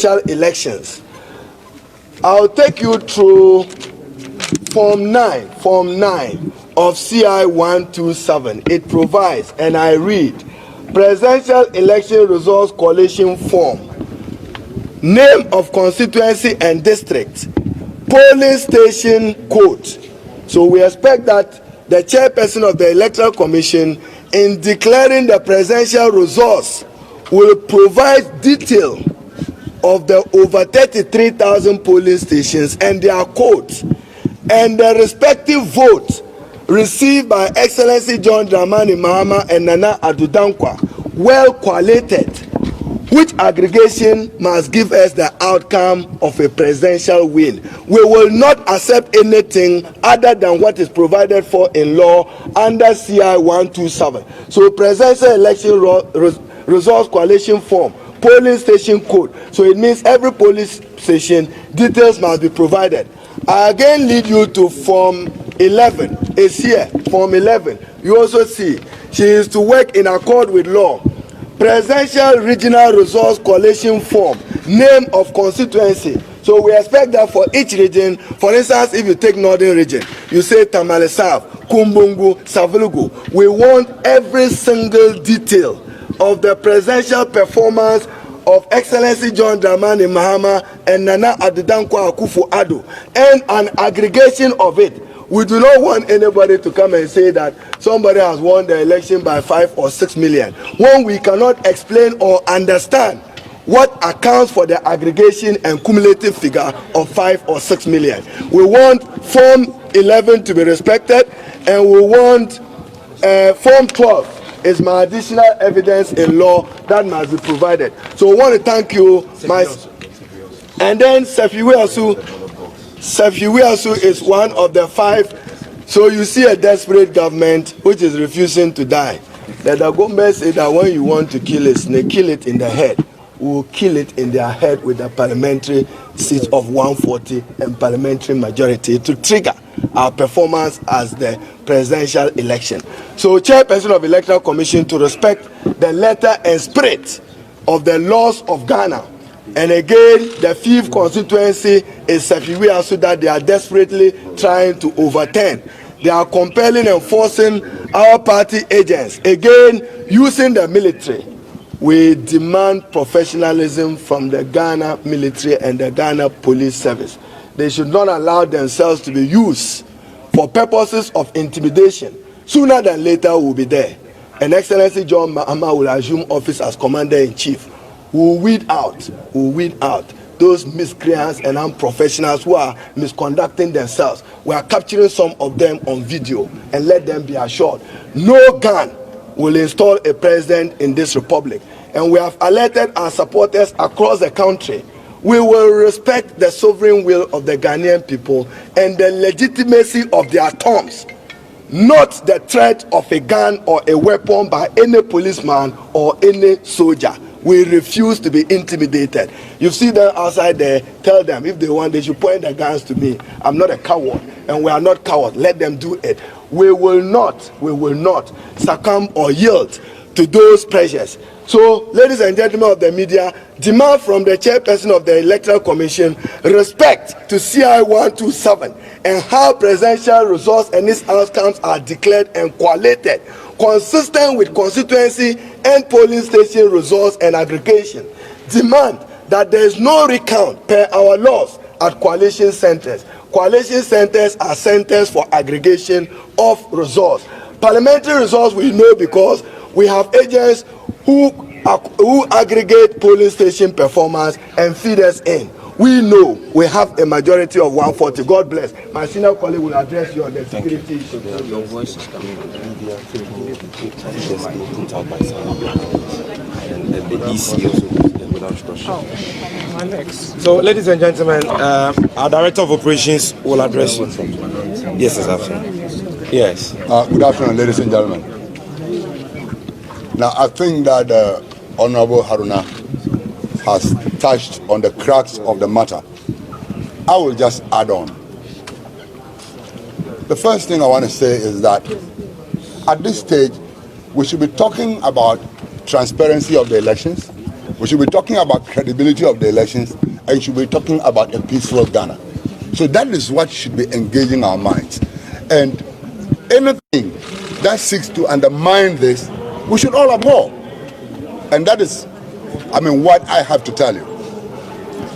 elections. I'll take you through Form 9 of CI 127. It provides, and I read, Presidential Election Results Coalition Form, name of constituency and district, polling station code. So we expect that the chairperson of the Electoral Commission, in declaring the presidential results, will provide detail of the over 33,000 polling stations and their codes, and the respective votes received by Excellency John Dramani Mahama and Nana Addo Dankwa, well collated, which aggregation must give us the outcome of a presidential win. We will not accept anything other than what is provided for in law under CI 127. So presidential election results coalition form, polling station code. So it means every polling station details must be provided. I again lead you to Form 11. It's here, Form 11. You also see she is to work in accord with law. Presidential Regional Resource Coalition Form, name of constituency. So we expect that for each region, for instance, if you take Northern Region, you say Tamale South, Kumbungu, Savulugu. We want every single detail of the presidential performance of Excellency John Dramani Mahama and Nana Addo Dankwa Akufo-Addo, and an aggregation of it. We do not want anybody to come and say that somebody has won the election by 5 or 6 million, when we cannot explain or understand what accounts for the aggregation and cumulative figure of 5 or 6 million. We want Form 11 to be respected, and we want Form 12 is my additional evidence in law that must be provided. So I want to thank you. And then Sefiwe Asu is one of the 5. So you see a desperate government which is refusing to die. The government said that when you want to kill a snake, kill it in the head. We will kill it in their head with a parliamentary seat of 140 and parliamentary majority to trigger our performance as the presidential election. So chairperson of Electoral Commission to respect the letter and spirit of the laws of Ghana. And again, the 5th constituency is Sefiwe Asu that they are desperately trying to overturn. They are compelling and forcing our party agents, again using the military. We demand professionalism from the Ghana military and the Ghana police service. They should not allow themselves to be used for purposes of intimidation. Sooner than later, we'll be there. And Excellency John Mahama will assume office as Commander-in-Chief. We'll weed out those miscreants and unprofessionals who are misconducting themselves. We are capturing some of them on video, and let them be assured, no gun will install a president in this republic. And we have alerted our supporters across the country. We will respect the sovereign will of the Ghanaian people and the legitimacy of their terms, not the threat of a gun or a weapon by any policeman or any soldier. We refuse to be intimidated. You see them outside there, tell them if they want, they should point their guns to me. I'm not a coward, and we are not cowards. Let them do it. We will not succumb or yield to those pressures. So, ladies and gentlemen of the media, demand from the chairperson of the Electoral Commission respect to CI 127 and how presidential results and its outcomes are declared and collated, consistent with constituency and polling station results and aggregation. Demand that there is no recount per our laws at coalition centers. Coalition centers are centers for aggregation of results. Parliamentary results we know because we have agents who aggregate polling station performance and feed us in. We know we have a majority of 140. God bless. My senior colleague will address you on the security issue. Your voice is coming from media. So, ladies and gentlemen, our Director of Operations will address you. Yes, it's afternoon. Yes. Good afternoon, ladies and gentlemen. Now, I think that Honorable Haruna has touched on the crux of the matter. I will just add on. The first thing I want to say is that at this stage, we should be talking about transparency of the elections, We should be talking about credibility of the elections, and we should be talking about a peaceful Ghana. So that is what should be engaging our minds. And anything that seeks to undermine this, we should all abhor. And that is, what I have to tell you.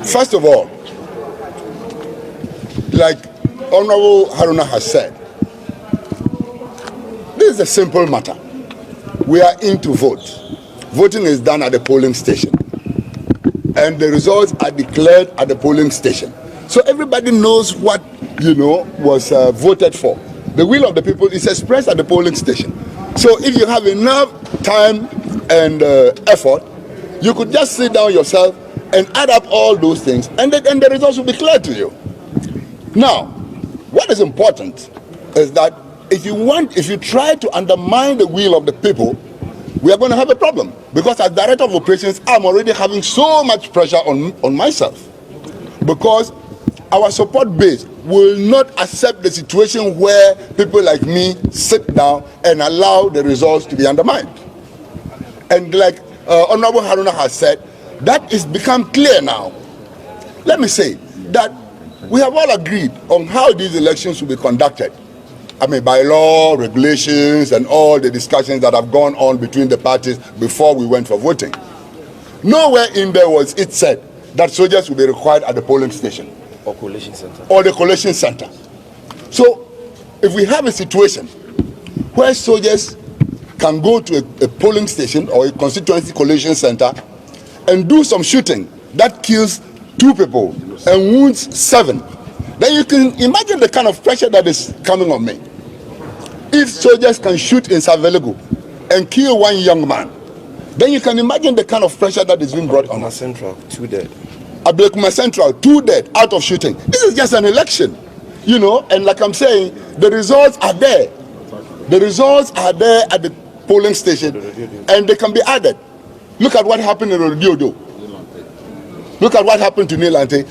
First of all, like Honorable Haruna has said, this is a simple matter. We are in to vote. Voting is done at the polling station. And the results are declared at the polling station. So everybody knows what, was voted for. The will of the people is expressed at the polling station. So if you have enough time and effort, you could just sit down yourself and add up all those things, and the results will be clear to you. Now, what is important is that if you try to undermine the will of the people, we are going to have a problem. Because as director of operations, I'm already having so much pressure on myself. Because our support base will not accept the situation where people like me sit down and allow the results to be undermined. And like Honorable Haruna has said, that is become clear now. Let me say that we have all agreed on how these elections will be conducted. By law, regulations, and all the discussions that have gone on between the parties before we went for voting. Nowhere in there was it said that soldiers will be required at the polling station. Or collation center. Or the collation center. So, if we have a situation where soldiers can go to a polling station or a constituency collation center and do some shooting that kills 2 people and wounds 7, then you can imagine the kind of pressure that is coming on me. If soldiers can shoot in Savelego and kill 1 young man, then you can imagine the kind of pressure that is being brought on us. Central, 2 dead. Ablekuma Central, 2 dead out of shooting. This is just an election, and like I'm saying, the results are there. The results are there at the polling station, and they can be added. Look at what happened in Rodiodo. Look at what happened to Nilante.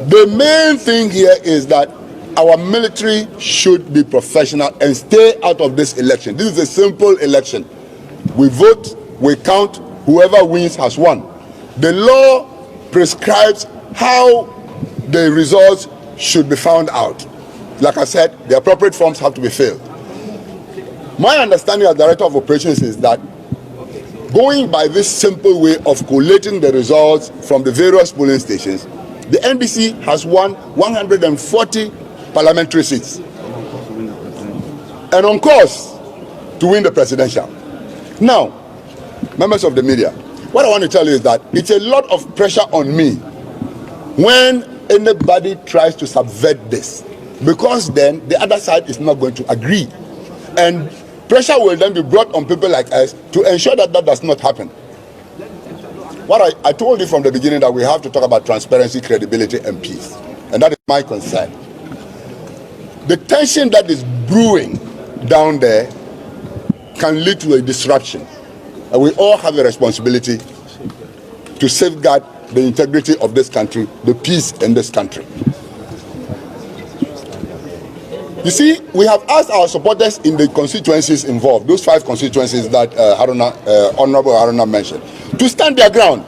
The main thing here is that our military should be professional and stay out of this election. This is a simple election. We vote, we count, whoever wins has won. The law prescribes how the results should be found out. Like I said, the appropriate forms have to be filled. My understanding as Director of Operations is that going by this simple way of collating the results from the various polling stations, the NDC has won 140 parliamentary seats and on course to win the presidential. Now, members of the media, what I want to tell you is that it's a lot of pressure on me when anybody tries to subvert this, because then the other side is not going to agree, and pressure will then be brought on people like us to ensure that that does not happen. What I told you from the beginning, that we have to talk about transparency, credibility, and peace, and that is my concern. The tension that is brewing down there can lead to a disruption, and we all have a responsibility to safeguard the integrity of this country, the peace in this country. You see, we have asked our supporters in the constituencies involved, those 5 constituencies that Honorable Haruna mentioned, to stand their ground.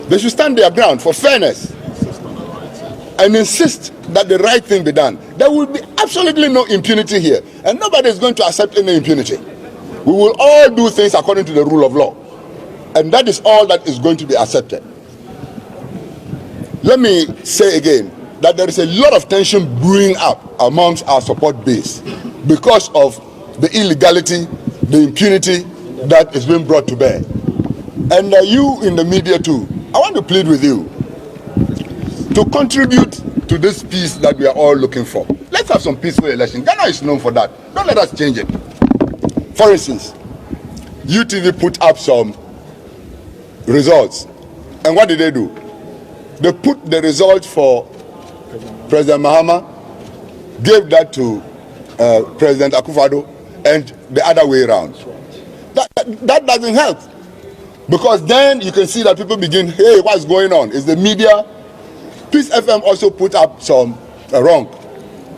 They should stand their ground for fairness and insist that the right thing be done. There will be absolutely no impunity here, and nobody is going to accept any impunity. We will all do things according to the rule of law, and that is all that is going to be accepted. Let me say again that there is a lot of tension brewing up amongst our support base because of the illegality, the impunity that is being brought to bear. And you in the media too, I want to plead with you to contribute to this peace that we are all looking for. Let's have some peaceful elections. Ghana is known for that. Don't let us change it. For instance, UTV put up some results, and what did they do? They put the result for President Mahama, gave that to President Akufo-Addo, and the other way around. That doesn't help, because then you can see that people begin, hey, what's going on? Is the media? Peace FM also put up some wrong.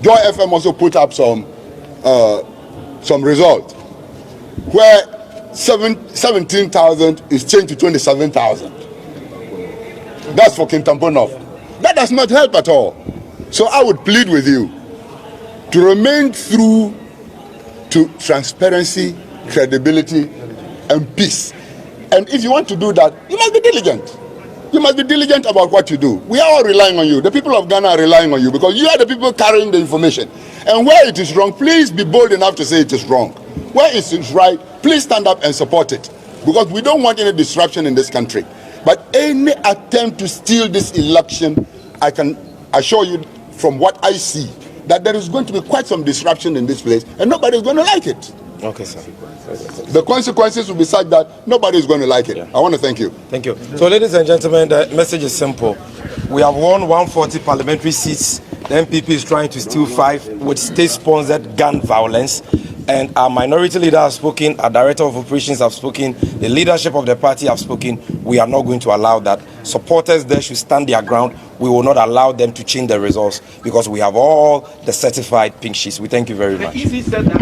Joy FM also put up some result where 17,000 is changed to 27,000. That's for Kintamponov. That does not help at all. So I would plead with you to remain true to transparency, credibility, and peace. And if you want to do that, you must be diligent. You must be diligent about what you do. We are all relying on you. The people of Ghana are relying on you because you are the people carrying the information. And where it is wrong, please be bold enough to say it is wrong. Where it is right, please stand up and support it. Because we don't want any disruption in this country. But any attempt to steal this election, I can assure you from what I see, that there is going to be quite some disruption in this place and nobody is going to like it. Okay, sir. The consequences will be such that nobody is going to like it. Yeah. I want to thank you. Thank you. So, ladies and gentlemen, the message is simple. We have won 140 parliamentary seats. The MPP is trying to steal 5 with state-sponsored gun violence. And our minority leader has spoken, our director of operations have spoken, the leadership of the party have spoken. We are not going to allow that. Supporters there should stand their ground. We will not allow them to change the results because we have all the certified pink sheets. We thank you very much. Easy said that.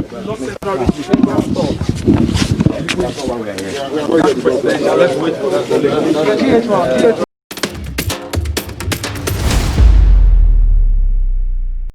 Let's wait.